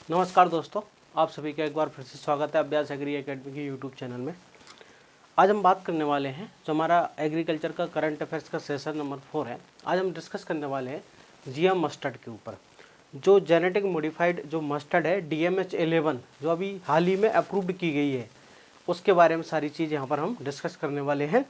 नमस्कार दोस्तों, आप सभी का एक बार फिर से स्वागत है अभ्यास एग्री एकेडमी के यूट्यूब चैनल में। आज हम बात करने वाले हैं जो हमारा एग्रीकल्चर का करंट अफेयर्स का सेशन नंबर 4 है। आज हम डिस्कस करने वाले हैं जीएम मस्टर्ड के ऊपर। जो जेनेटिक मॉडिफाइड जो मस्टर्ड है DMH11 जो अभी हाल ही में अप्रूव्ड की गई है, उसके बारे में सारी चीज़ यहाँ पर हम डिस्कस करने वाले हैं।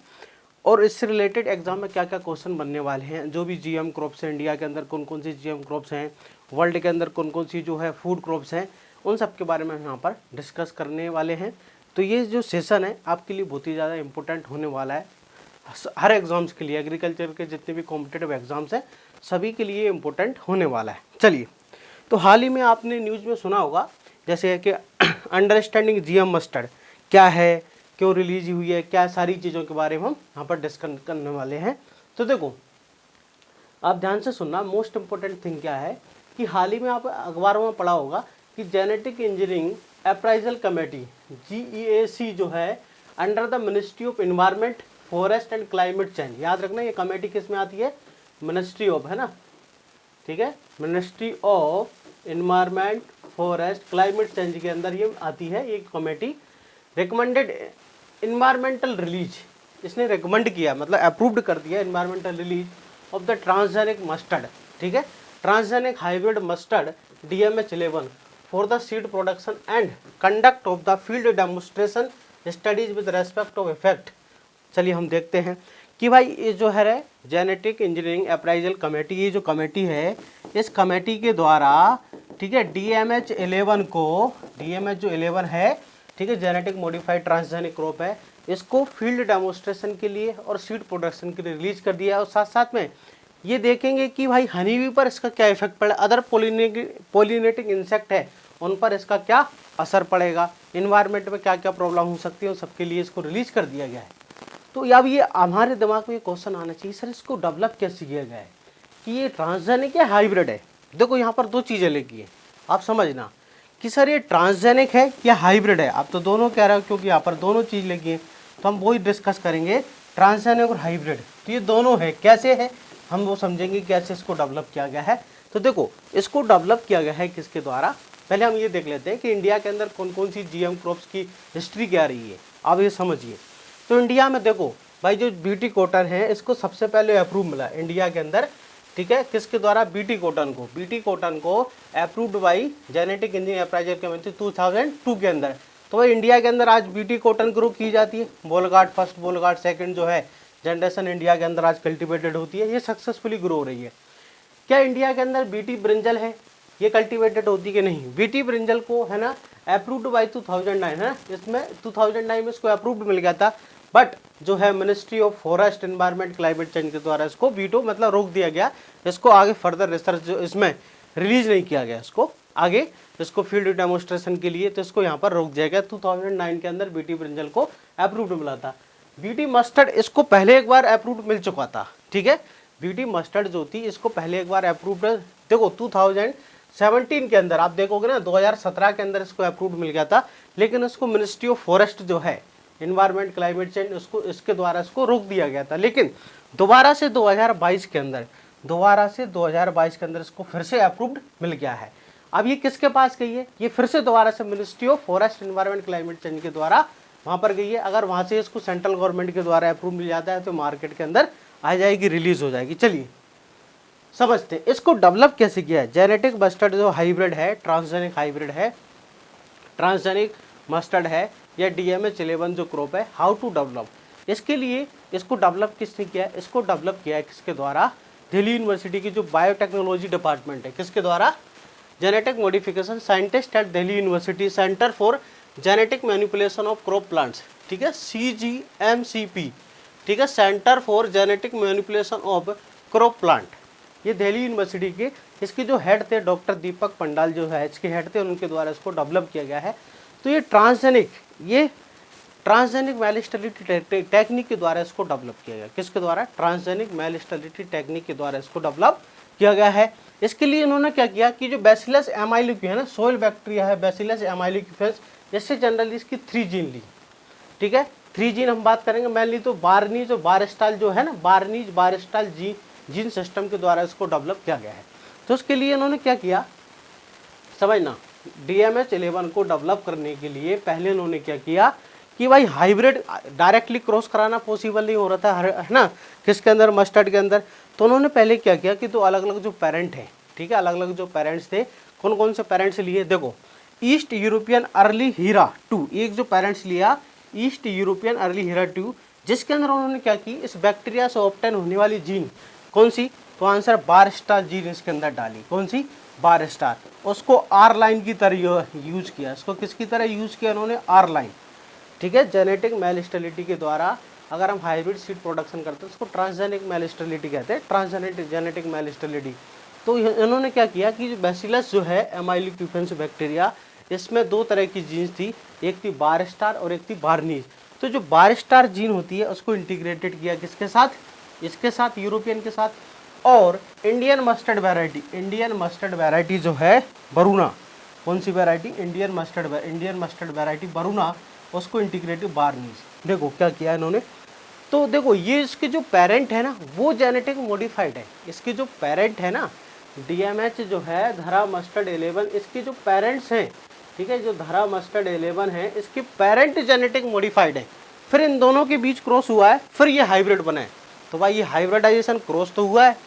और इससे रिलेटेड एग्जाम में क्या क्या क्वेश्चन बनने वाले हैं, जो भी जीएम क्रॉप्स हैं, इंडिया के अंदर कौन कौन सी जीएम क्रॉप्स हैं, वर्ल्ड के अंदर कौन कौन सी जो है फूड क्रॉप्स हैं, उन सब के बारे में हम यहाँ पर डिस्कस करने वाले हैं। तो ये जो सेशन है आपके लिए बहुत ही ज़्यादा इंपॉर्टेंट होने वाला है। हर एग्ज़ाम्स के लिए, एग्रीकल्चर के जितने भी कॉम्पिटेटिव एग्ज़ाम्स हैं सभी के लिए इम्पोर्टेंट होने वाला है। चलिए, तो हाल ही में आपने न्यूज़ में सुना होगा जैसे कि अंडरस्टैंडिंग जीएम मस्टर्ड क्या है, क्यों रिलीज हुई है, क्या सारी चीज़ों के बारे में हम यहाँ पर डिस्कस करने वाले हैं। तो देखो, आप ध्यान से सुनना, मोस्ट इम्पोर्टेंट थिंग क्या है कि हाल ही में आप अखबारों में पढ़ा होगा कि genetic engineering appraisal committee GEAC जो है under the ministry of environment, forest and climate change. याद रखना ये कमेटी किस में आती है, मिनिस्ट्री ऑफ, है ना, ठीक है, ministry of environment, forest, climate change के अंदर ये आती है। ये कमेटी रिकमेंडेड इन्वायरमेंटल रिलीज, इसने रिकमेंड किया मतलब अप्रूव्ड कर दिया environmental release of the transgenic mustard, ठीक है, transgenic hybrid mustard DMH11 for the seed production and conduct of the field demonstration studies with respect of effect. चलिए हम देखते हैं कि भाई ये जो है जेनेटिक इंजीनियरिंग अप्राइजल कमेटी, ये जो कमेटी है इस कमेटी के द्वारा, ठीक है, DMH11 को, DMH जो 11 है, ठीक है, जेनेटिक मॉडिफाइड ट्रांसजेनिक क्रॉप है, इसको फील्ड डेमोन्स्ट्रेशन के लिए और सीड प्रोडक्शन के लिए रिलीज कर दिया है। और साथ साथ में ये देखेंगे कि भाई हनी बी पर इसका क्या इफेक्ट पड़ा, अदर पोलिनेटिंग इंसेक्ट है उन पर इसका क्या असर पड़ेगा, इन्वायरमेंट में क्या क्या प्रॉब्लम हो सकती है, उन सबके लिए इसको रिलीज कर दिया गया है। तो अब ये हमारे दिमाग में ये क्वेश्चन आना चाहिए, सर इसको डेवलप कैसे किया गया है कि ये ट्रांसजेनिक या हाइब्रिड है। देखो यहाँ पर दो चीज़ें लिखी है, आप समझना कि सर ये ट्रांसजेनिक है या हाइब्रिड है। आप तो दोनों कह रहे हो क्योंकि यहाँ पर दोनों चीज़ लिखी है, तो हम वही डिस्कस करेंगे, ट्रांसजेनिक और हाइब्रिड। तो ये दोनों है, कैसे है हम वो समझेंगे, कैसे इसको डेवलप किया गया है। तो देखो, इसको डेवलप किया गया है किसके द्वारा, पहले हम ये देख लेते हैं कि इंडिया के अंदर कौन कौन सी जीएम क्रॉप्स की हिस्ट्री क्या रही है। आप ये समझिए, तो इंडिया में देखो भाई जो BT कॉटन है इसको सबसे पहले अप्रूव मिला इंडिया के अंदर, ठीक है, किसके द्वारा, BT कॉटन को approved by genetic engineering appraisal committee 2002 के अंदर। तो भाई इंडिया के अंदर आज BT कॉटन ग्रो की जाती है, बोलगार्ड फर्स्ट, बोलगार्ड सेकंड जो है जनरेशन इंडिया के अंदर आज कल्टिवेटेड होती है, ये सक्सेसफुली ग्रो हो रही है। क्या इंडिया के अंदर BT ब्रिंजल है, ये कल्टिवेटेड होती है कि नहीं, BT ब्रिंजल को, है ना, अप्रूव्ड बाई 2009 है ना, इसमें 2009 में इसको अप्रूव्ड मिल गया था, बट जो है ministry of forest, environment, climate change के द्वारा इसको वीटो मतलब रोक दिया गया, इसको आगे फर्दर रिसर्च जो इसमें रिलीज नहीं किया गया, इसको आगे इसको फील्ड डेमोन्स्ट्रेशन के लिए, तो इसको यहाँ पर रोक दिया गया। 2009 के अंदर BT ब्रिंजल को अप्रूव्ड मिला था। BT मस्टर्ड इसको पहले एक बार अप्रूव्ड मिल चुका था, ठीक है, BT मस्टर्ड जो थी इसको पहले एक बार अप्रूव्ड, देखो 2017 के अंदर आप देखोगे ना, 2017 के अंदर इसको अप्रूव्ड मिल गया था, लेकिन इसको मिनिस्ट्री ऑफ फॉरेस्ट जो है, इन्वायरमेंट, क्लाइमेट चेंज, उसको इसके द्वारा इसको रोक दिया गया था। लेकिन दोबारा से 2022 के अंदर इसको फिर से अप्रूव्ड मिल गया है। अब ये किसके पास गई है, ये फिर से दोबारा से ministry of forest, environment, climate change के द्वारा वहाँ पर गई है। अगर वहाँ से इसको सेंट्रल गवर्नमेंट के द्वारा अप्रूव मिल जाता है तो मार्केट के अंदर आ जाएगी, रिलीज हो जाएगी। चलिए समझते हैं इसको डेवलप कैसे किया है। जेनेटिक मस्टर्ड जो हाइब्रिड है, ट्रांसजेनिक हाइब्रिड है, ट्रांसजेनिक मस्टर्ड है, या DMH11 जो क्रॉप है, हाउ टू डेवलप, इसके लिए इसको डेवलप किसने किया है, इसको डेवलप किया है किसके द्वारा, दिल्ली यूनिवर्सिटी की जो बायोटेक्नोलॉजी डिपार्टमेंट है, किसके द्वारा, genetic modification scientist at Delhi university centre for genetic manipulation of crop plants, ठीक है, CGMCP, ठीक है, centre for genetic manipulation of crop plant, ये दिल्ली यूनिवर्सिटी के, इसके जो हेड थे डॉक्टर दीपक पंडाल जो है इसके हेड थे, उनके द्वारा इसको डेवलप किया गया है। तो ये ट्रांसजेनिक मेल स्टेरिलिटी टेक्निक के द्वारा इसको डेवलप किया गया, किसके द्वारा, ट्रांसजेनिक मेल स्टेरिलिटी टेक्निक के द्वारा इसको डेवलप किया गया है। इसके लिए इन्होंने क्या किया कि जो बैसिलस एमाइलिक्यू है ना, सोइल बैक्टीरिया है, बैसिलस एमाइलिक्यूफेस, इससे जनरली इसकी 3 जीन ली, ठीक है, 3 जीन हम बात करेंगे मेनली, तो बार्नीज और बारस्टाल जो है ना, बार्नीज बारस्टाल जीन सिस्टम के द्वारा इसको डेवलप किया गया है। तो उसके लिए इन्होंने क्या किया, समझना, DMH11 को डेवलप करने के लिए पहले उन्होंने क्या किया कि भाई हाइब्रिड डायरेक्टली क्रॉस कराना पॉसिबल नहीं हो रहा था, है ना, किसके अंदर, मस्टर्ड के अंदर। तो उन्होंने पहले क्या किया कि दो अलग अलग जो पेरेंट हैं, ठीक है, अलग अलग जो पेरेंट्स थे, कौन कौन से पेरेंट्स लिए, देखो ईस्ट यूरोपियन अर्ली हीरा 2, एक जो पेरेंट्स लिया ईस्ट यूरोपियन अर्ली हीरा 2, जिसके अंदर उन्होंने क्या की, इस बैक्टीरिया से ऑब्टेन होने वाली जीन कौन सी, तो आंसर बार स्टार जीन इसके अंदर डाली, कौन सी, बार स्टार। उसको आर लाइन की तरह यूज किया, इसको किसकी तरह यूज किया उन्होंने, आर लाइन, ठीक है। जेनेटिक मेल स्टेरिलिटी के द्वारा अगर हम हाइब्रिड सीड प्रोडक्शन करते हैं उसको ट्रांसजेनिक मेल स्टेरिलिटी कहते हैं, जेनेटिक मेल स्टेरिलिटी। तो इन्होंने क्या किया कि जो बैसिलस जो है एमाइलोक्यूफेंस बैक्टीरिया, इसमें दो तरह की जीन्स थी, एक थी बार स्टार और एक थी बार्नीज। तो जो बार स्टार जीन होती है उसको इंटीग्रेटेड किया किसके साथ, इसके साथ, यूरोपियन के साथ। और इंडियन मस्टर्ड वैरायटी जो है बरूना, कौन सी वैरायटी, इंडियन मस्टर्ड वैरायटी बरूना, उसको इंटीग्रेटेड बार्नीज। देखो क्या किया इन्होंने, तो देखो ये इसके जो पेरेंट है ना वो जेनेटिक मॉडिफाइड है, इसके जो पेरेंट है ना DMH जो है धरा मस्टर्ड 11, इसके जो पेरेंट्स हैं, ठीक है, जो धरा मस्टर्ड 11 है इसके पेरेंट जेनेटिक मॉडिफाइड है, फिर इन दोनों के बीच क्रॉस हुआ है, फिर ये हाइब्रिड बना है। तो भाई ये हाइब्रिडाइजेशन क्रॉस तो हुआ है,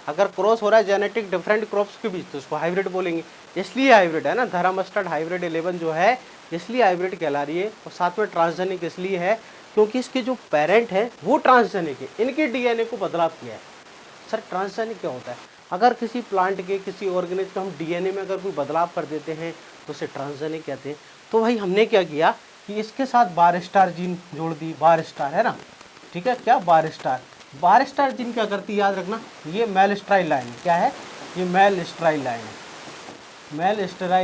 अगर क्रॉस हो रहा है जेनेटिक डिफरेंट क्रॉप्स के बीच तो उसको हाइब्रिड बोलेंगे, इसलिए हाइब्रिड है ना, धरा मस्टर्ड हाइब्रिड 11 जो है इसलिए हाइब्रिड कहला रही है। और साथ में ट्रांसजेनिक इसलिए है क्योंकि इसके जो पेरेंट है वो ट्रांसजेनिक है, इनके DNA को बदलाव किया है। सर ट्रांसजेनिक क्या होता है, अगर किसी प्लांट के किसी ऑर्गेनिज्म का हम DNA में अगर कोई बदलाव कर देते हैं तो उसे ट्रांसजेनिक कहते हैं। तो भाई हमने क्या किया कि इसके साथ बार स्टार जीन जोड़ दी, बार स्टार है ना, ठीक है, क्या बार स्टार जीन क्या करती है, याद रखना, ये मेल स्टेराइल लाइन है, क्या है, ये मेल स्टेराइल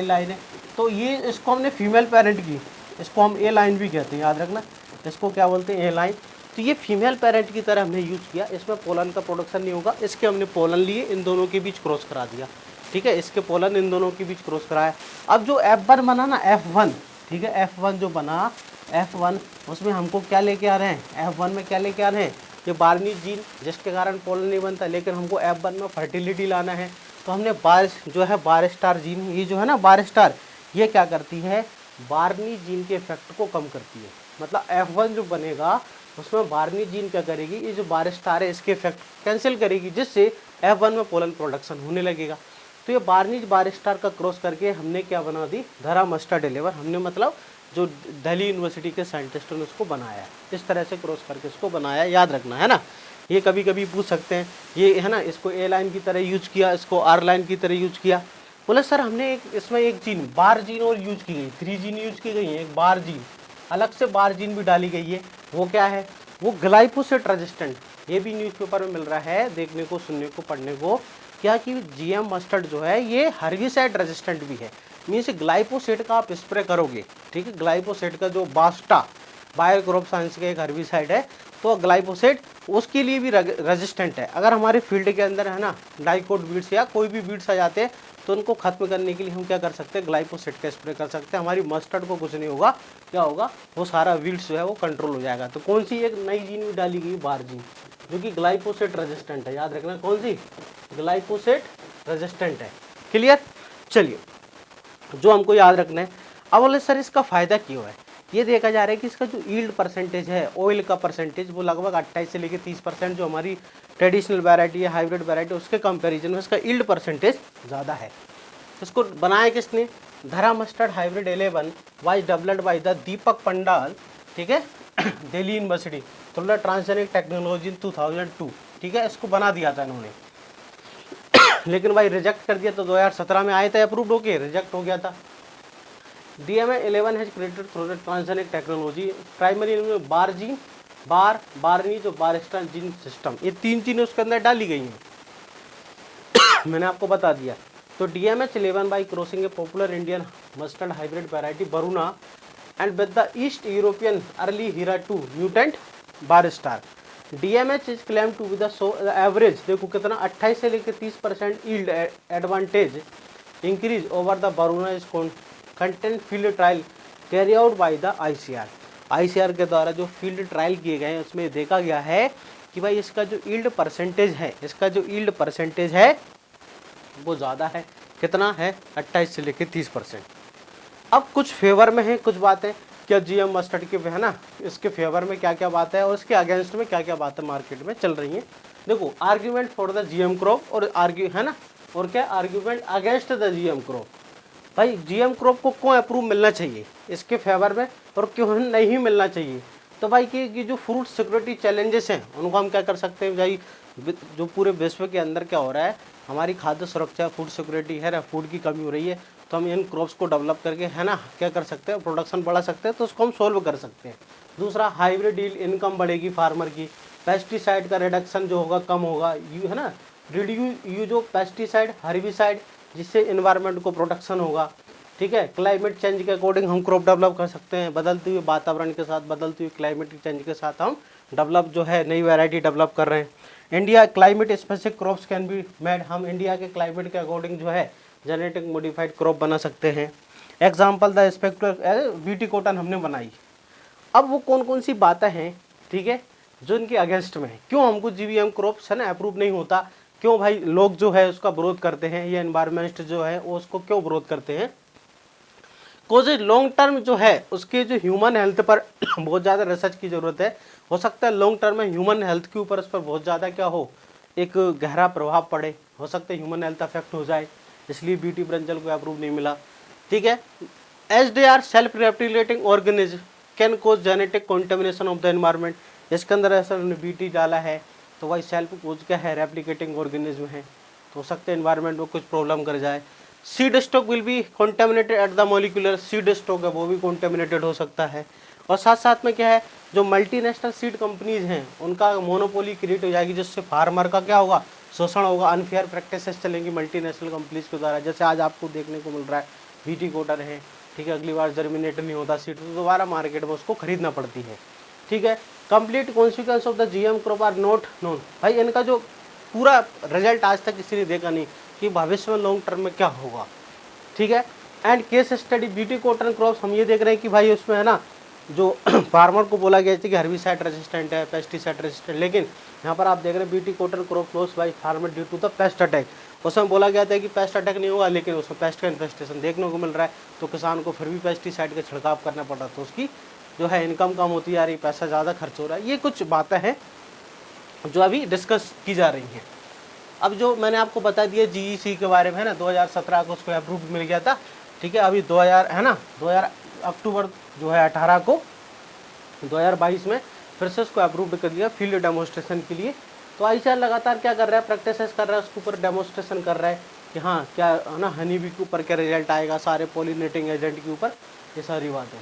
लाइन है। तो ये इसको हमने फीमेल पेरेंट की, इसको हम ए लाइन भी कहते हैं, याद रखना, इसको क्या बोलते हैं, ए लाइन। तो ये फीमेल पेरेंट की तरह हमने यूज किया, इसमें पोलन का प्रोडक्शन नहीं होगा, इसके हमने पोलन लिए, इन दोनों के बीच क्रॉस करा दिया, ठीक है, इसके पोलन इन दोनों के बीच क्रॉस कराया। अब जो F1 बना ना, F1, ठीक है, F1 जो बना, F1 उसमें हमको क्या लेके आ रहे हैं, F1 में क्या लेके आ रहे हैं, ये बार्नीज जीन जिसके कारण पोलन नहीं बनता, लेकिन हमको F1 में फर्टिलिटी लाना है। तो हमने बार स्टार जीन, ये जो है ना बार स्टार, ये क्या करती है, बार्नी जीन के इफेक्ट को कम करती है। मतलब F1 जो बनेगा उसमें बार्नी जीन क्या करेगी, ये जो बार स्टार है इसके इफेक्ट कैंसिल करेगी, जिससे F1 में पोलन प्रोडक्शन होने लगेगा। तो ये बार्नीज बार स्टार का क्रॉस करके हमने क्या बना दी, धरा मस्टर्ड 11, हमने मतलब जो दिल्ली यूनिवर्सिटी के साइंटिस्टों ने उसको बनाया है, इस तरह से क्रॉस करके इसको बनाया, याद रखना है ना। ये कभी कभी पूछ सकते हैं, ये है ना, इसको ए लाइन की तरह यूज किया, इसको आर लाइन की तरह यूज किया। बोले सर हमने इसमें एक जीन बार जीन और यूज की गई, 3 जीन यूज की गई है, एक बार जीन, अलग से बार जीन भी डाली गई है, वो क्या है, वो ग्लाइफोसेट रेजिस्टेंट। ये भी न्यूज़पेपर में मिल रहा है देखने को, सुनने को, पढ़ने को, क्या कि GM मस्टर्ड जो है ये हर्बिसाइड रेजिस्टेंट भी है। मीन्स ग्लाइफोसेट का आप स्प्रे करोगे, ठीक है, ग्लाइफोसेट का जो बास्टा बायोक्रॉप साइंस का एक हर्बिसाइड है, तो ग्लाइफोसेट उसके लिए भी रेजिस्टेंट है। अगर हमारे फील्ड के अंदर है ना डाइकोट बीड्स या कोई भी बीड्स आ जाते हैं तो उनको खत्म करने के लिए हम क्या कर सकते हैं, ग्लाइफोसेट का स्प्रे कर सकते हैं। हमारी मस्टर्ड को कुछ नहीं होगा, क्या होगा, वो सारा वीड्स जो है वो कंट्रोल हो जाएगा। तो कौन सी एक नई जीन भी डाली गई, बार जीन, जो कि ग्लाइफोसेट रेजिस्टेंट है, याद रखना, कौन सी, ग्लाइफोसेट रेजिस्टेंट है। क्लियर, चलिए जो हमको याद रखना है। अब बोले सर इसका फायदा क्यों है, ये देखा जा रहा है कि इसका जो यील्ड परसेंटेज है, ऑयल का परसेंटेज, वो लगभग 28 से लेकर 30% जो हमारी ट्रेडिशनल वैरायटी है, हाइब्रिड वैरायटी, उसके कंपैरिजन में इसका यील्ड परसेंटेज ज़्यादा है। इसको बनाया किसने, Dhara mustard hybrid 11 was developed by the Deepak Pental, ठीक है, दिल्ली यूनिवर्सिटी, थोड़ा ट्रांसजेनिक टेक्नोलॉजी 2002, ठीक है, इसको बना दिया था इन्होंने। लेकिन भाई रिजेक्ट कर दिया, तो 2017 में आए थे अप्रूव्ड होके, रिजेक्ट हो गया था। DMH11 has created through the transgenic technology, primary में बार जीन, बारनी जो बार स्टार जीन सिस्टम, ये 3 चीज़ें उसके अंदर डाली गई हैं। मैंने आपको बता दिया। तो DMH11 by crossing a popular Indian mustard hybrid variety Varuna and with the East European early Heera 2 mutant barstar, DMH is claim to be the average, देखो कितना, 28 से लेकर 30% yield advantage increase over the Varuna is content field trial carry out by the ICR के द्वारा जो field trial किए गए हैं उसमें देखा गया है कि भाई इसका जो यील्ड परसेंटेज है वो ज़्यादा है, कितना है, 28 से लेकर 30%। अब कुछ फेवर में है कुछ बातें, क्या जीएम मस्टर्ड के है ना, इसके फेवर में क्या क्या बात है और इसके अगेंस्ट में क्या क्या बातें मार्केट में चल रही हैं। देखो argument for the GM crop और आर्ग्यू है ना, और क्या argument against the GM crop. भाई जीएम क्रॉप को क्यों अप्रूव मिलना चाहिए इसके फेवर में और क्यों नहीं मिलना चाहिए। तो भाई कि जो फूड सिक्योरिटी चैलेंजेस हैं उनको हम क्या कर सकते हैं भाई, जो पूरे विश्व के अंदर क्या हो रहा है, हमारी खाद्य सुरक्षा फूड सिक्योरिटी है ना, फूड की कमी हो रही है, तो हम इन क्रॉप्स को डेवलप करके है ना क्या कर सकते हैं, प्रोडक्शन बढ़ा सकते हैं, तो उसको हम सोल्व कर सकते हैं। दूसरा हाइब्रिड डील इनकम बढ़ेगी फार्मर की, पेस्टिसाइड का रिडक्शन जो होगा कम होगा, यू है ना reduce use of pesticide herbicide, जिससे इन्वायरमेंट को प्रोटेक्शन होगा। ठीक है, क्लाइमेट चेंज के अकॉर्डिंग हम क्रॉप डेवलप कर सकते हैं, बदलते हुए वातावरण के साथ, बदलते हुए क्लाइमेट चेंज के साथ हम डेवलप जो है नई वैरायटी डेवलप कर रहे हैं। India climate specific crops can be made, हम इंडिया के क्लाइमेट के अकॉर्डिंग जो है जेनेटिक मॉडिफाइड क्रॉप बना सकते हैं। Example the spectre BT cotton हमने बनाई। अब वो कौन कौन सी बातें हैं, ठीक है, जो इनके अगेंस्ट में है, क्यों हमको जीवीएम क्रॉप्स है ना अप्रूव नहीं होता, क्यों भाई लोग जो है उसका विरोध करते हैं, या एनवायरमेंट जो है वो उसको क्यों विरोध करते हैं। कोज लॉन्ग टर्म जो है उसके जो ह्यूमन हेल्थ पर बहुत ज़्यादा रिसर्च की ज़रूरत है। हो सकता है लॉन्ग टर्म में ह्यूमन हेल्थ के ऊपर उस पर बहुत ज़्यादा क्या हो, एक गहरा प्रभाव पड़े, हो सकता है ह्यूमन हेल्थ अफेक्ट हो जाए, इसलिए ब्यूटी ब्रिंजल को अप्रूव नहीं मिला। ठीक है, as they are self replicating organism can cause genetic contamination of the environment, इसके अंदर ऐसा उन्होंने बीटी डाला है, तो भाई सेल्फ कोज क्या है, रेप्लिकेटिंग ऑर्गेनिज्म है, तो हो सकता है एनवायरमेंट में कुछ प्रॉब्लम कर जाए। Seed stock will be contaminated at the molecular, seed stock है वो भी कॉन्टेमिनेटेड हो सकता है। और साथ साथ में क्या है, जो मल्टीनेशनल सीड कंपनीज हैं उनका मोनोपोली क्रिएट हो जाएगी, जिससे फार्मर का क्या होगा, शोषण होगा, अनफेयर प्रैक्टिसेस चलेंगी मल्टीनेशनल कंपनीज के द्वारा। जैसे आज आपको देखने को मिल रहा है बीटी कॉटन है, ठीक है, अगली बार जर्मिनेट नहीं होता सीड तो दोबारा मार्केट में उसको खरीदना पड़ती है। ठीक है, complete consequence of the GM crop are not known, भाई इनका जो पूरा रिजल्ट आज तक किसी ने देखा नहीं कि भविष्य में लॉन्ग टर्म में क्या होगा। ठीक है, and case study BT cotton crops हम ये देख रहे हैं कि भाई उसमें है ना जो फार्मर को बोला गया था कि हर्बिसाइड रेजिस्टेंट है, पेस्टिसाइड रेजिस्टेंट, लेकिन यहाँ पर आप देख रहे हैं BT cotton crop loss by farmer due to the pest attack. उसमें बोला गया था कि पेस्ट अटैक नहीं होगा, लेकिन उसमें पेस्ट का इन्फेस्टेशन देखने को मिल रहा है, तो किसान को फिर भी पेस्टिसाइड का छिड़काव करना पड़ रहा है, तो उसकी जो है इनकम कम होती जा रही, पैसा ज़्यादा खर्च हो रहा है। ये कुछ बातें हैं जो अभी डिस्कस की जा रही हैं। अब जो मैंने आपको बता दिया जीईसी के बारे में है ना, 2017 को उसको अप्रूव मिल गया था। ठीक है, अभी 2000 है ना 2000 अक्टूबर जो है 18 को 2022 में फिर से उसको अप्रूव कर दिया फील्ड डेमोन्स्ट्रेशन के लिए। तो आईसीआर लगातार क्या कर रहा है, प्रैक्टिसेस कर रहा है, उसके ऊपर डेमोन्स्ट्रेशन कर रहा है कि हाँ क्या है ना हनी बी के ऊपर क्या रिजल्ट आएगा, सारे पॉलिनेटिंग एजेंट के ऊपर, ये सारी बात है।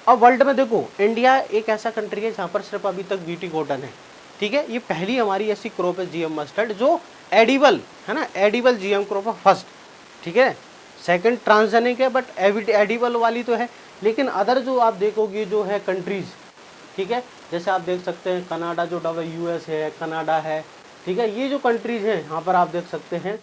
अब वर्ल्ड में देखो इंडिया एक ऐसा कंट्री है जहाँ पर सिर्फ अभी तक बीटी कॉटन है। ठीक है, ये पहली हमारी ऐसी क्रॉप है जीएम मस्टर्ड जो एडिबल है ना, एडिबल जीएम क्रॉप है फर्स्ट। ठीक है, सेकंड ट्रांसजेनिक है बट एडिबल वाली तो है, लेकिन अदर जो आप देखोगे जो है कंट्रीज, ठीक है, जैसे आप देख सकते हैं कनाडा जो यूएस है, कनाडा है, ठीक है, ये जो कंट्रीज हैं यहाँ पर आप देख सकते हैं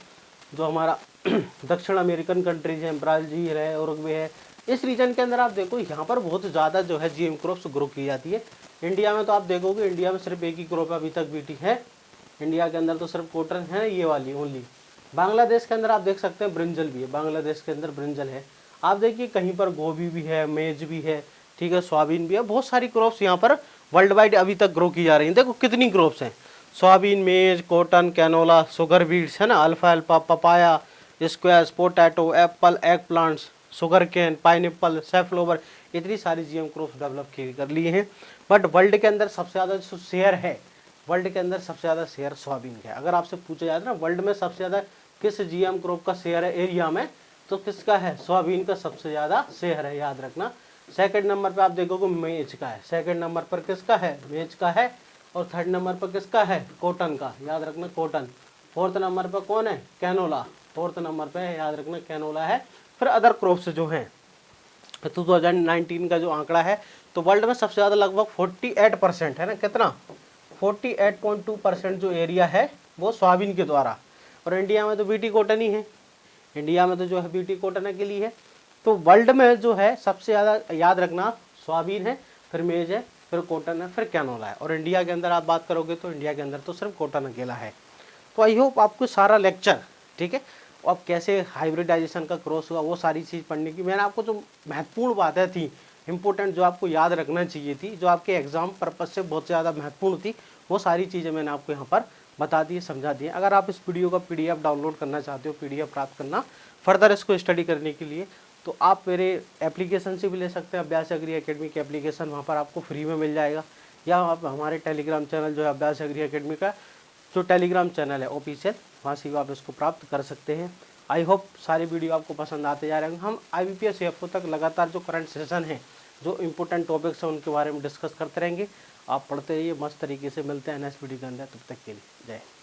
जो हमारा दक्षिण अमेरिकन कंट्रीज हैं, ब्राज़ील है, उरुग्वे है, इस रीजन के अंदर आप देखो यहाँ पर बहुत ज़्यादा जो है जीएम क्रॉप्स ग्रो की जाती है। इंडिया में तो आप देखोगे इंडिया में सिर्फ एक ही क्रॉप अभी तक बीटी है, इंडिया के अंदर तो सिर्फ कॉटन है ये वाली ओनली। बांग्लादेश के अंदर आप देख सकते हैं ब्रिंजल भी है, बांग्लादेश के अंदर ब्रिंजल है। आप देखिए कहीं पर गोभी भी है, मेज भी है, ठीक है, सोयाबीन भी है, बहुत सारी क्रॉप्स यहाँ पर वर्ल्ड वाइड अभी तक ग्रो की जा रही हैं। देखो कितनी क्रॉप्स हैं, सोयाबीन, मेज, कॉटन, कैनोला, शुगर बीट्स है ना, अल्फाल्फा, papaya, squash, potato, apple, egg plants, sugar cane, pineapple, safflower, इतनी सारी जीएम क्रॉप्स डेवलप कर लिए हैं। बट वर्ल्ड के अंदर सबसे ज़्यादा जो शेयर है, वर्ल्ड के अंदर सबसे ज़्यादा शेयर सोयाबीन का है। अगर आपसे पूछा जाए ना वर्ल्ड में सबसे ज़्यादा किस जीएम क्रॉप का शेयर है एरिया में, तो किसका है, सोयाबीन का सबसे ज़्यादा शेयर है, याद रखना। सेकंड नंबर पे आप देखोगे मेज का है, सेकंड नंबर पर किसका है, मेज का है, और थर्ड नंबर पर किसका है, कॉटन का, याद रखना कॉटन। फोर्थ नंबर पर कौन है, कैनोला, फोर्थ नंबर पे याद रखना कैनोला है। फिर अदर क्रॉप्स जो हैं 2019 का जो आंकड़ा है, तो वर्ल्ड में सबसे ज़्यादा लगभग 48% है ना, कितना 48.2% जो एरिया है वो सोयाबीन के द्वारा, और इंडिया में तो बीटी कॉटन ही है, इंडिया में तो जो है बीटी कॉटन के लिए है। तो वर्ल्ड में जो है सबसे ज़्यादा याद रखना सोयाबीन है, फिर मेज है, फिर कॉटन है, फिर कैनोला है, और इंडिया के अंदर आप बात करोगे तो इंडिया के अंदर तो सिर्फ कॉटन अकेला है। तो आई होप आपको सारा लेक्चर ठीक है अब कैसे हाइब्रिडाइजेशन का क्रॉस हुआ, वो सारी चीज़ पढ़ने की मैंने आपको जो महत्वपूर्ण बातें थी, इंपॉर्टेंट जो आपको याद रखना चाहिए थी, जो आपके एग्जाम पर्पज से बहुत ज़्यादा महत्वपूर्ण थी, वो सारी चीज़ें मैंने आपको यहाँ पर बता दी, समझा दी। अगर आप इस वीडियो का PDF डाउनलोड करना चाहते हो, PDF प्राप्त करना फर्दर इसको स्टडी करने के लिए, तो आप मेरे एप्लीकेशन से भी ले सकते हैं, अभ्यास एग्री एकेडमी के एप्लीकेशन, वहाँ पर आपको फ्री में मिल जाएगा। या आप हमारे टेलीग्राम चैनल जो है अभ्यास एग्री एकेडमी का जो टेलीग्राम चैनल है ऑफिशियल, वहाँ से भी आप इसको प्राप्त कर सकते हैं। आई होप सारे वीडियो आपको पसंद आते जा रहे हैं। हम IBPS CFO तक लगातार जो करंट सेशन है, जो इंपॉर्टेंट टॉपिक्स हैं, उनके बारे में डिस्कस करते रहेंगे। आप पढ़ते रहिए, मस्त तरीके से। मिलते हैं नेक्स्ट वीडियो के अंदर, तब तक के लिए जय हिंद।